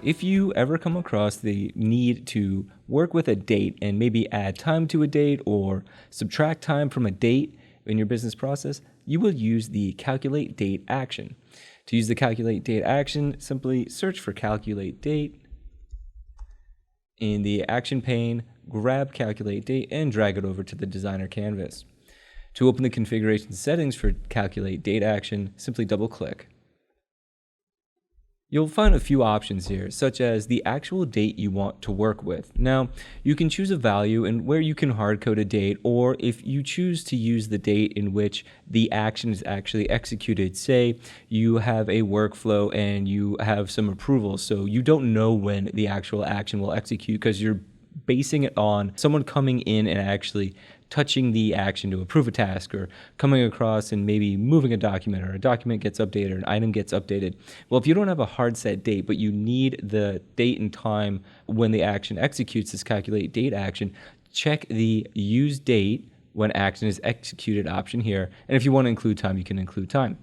If you ever come across the need to work with a date and maybe add time to a date or subtract time from a date in your business process, you will use the calculate date action. To use the calculate date action, simply search for calculate date in the action pane, grab calculate date and drag it over to the designer canvas. To open the configuration settings for calculate date action, simply double click. You'll find a few options here, such as the actual date you want to work with. Now, you can choose a value and where you can hard code a date, or if you choose to use the date in which the action is actually executed. Say you have a workflow and you have some approvals, so you don't know when the actual action will execute because you're basing it on someone coming in and actually touching the action to approve a task, or coming across and maybe moving a document, or a document gets updated or an item gets updated. Well, if you don't have a hard set date, but you need the date and time when the action executes this calculate date action, check the use date when action is executed option here. And if you want to include time, you can include time.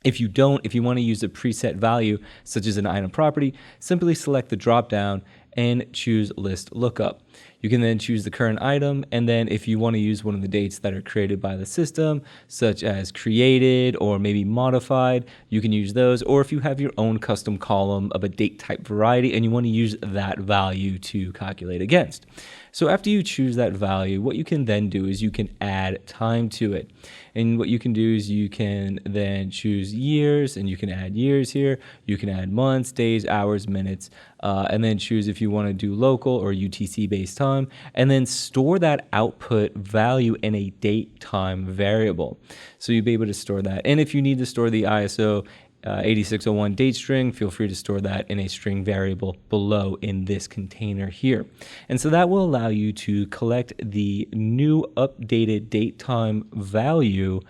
If you don't, if you want to use a preset value, such as an item property, simply select the drop down and choose list lookup. You can then choose the current item, and then if you want to use one of the dates that are created by the system, such as created or maybe modified, you can use those. Or if you have your own custom column of a date type variety and you want to use that value to calculate against. So after you choose that value, what you can then do is you can add time to it. And what you can do is you can then choose years, and you can add years here. You can add months, days, hours, minutes, and then choose if you want to do local or UTC based time, and then store that output value in a date time variable. So you'll be able to store that. And if you need to store the ISO 8601 date string, feel free to store that in a string variable below in this container here. And so that will allow you to collect the new updated date time value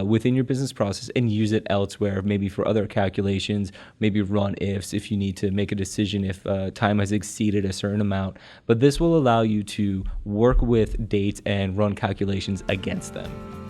within your business process and use it elsewhere, maybe for other calculations, maybe run ifs if you need to make a decision if time has exceeded a certain amount. But this will allow you to work with dates and run calculations against them.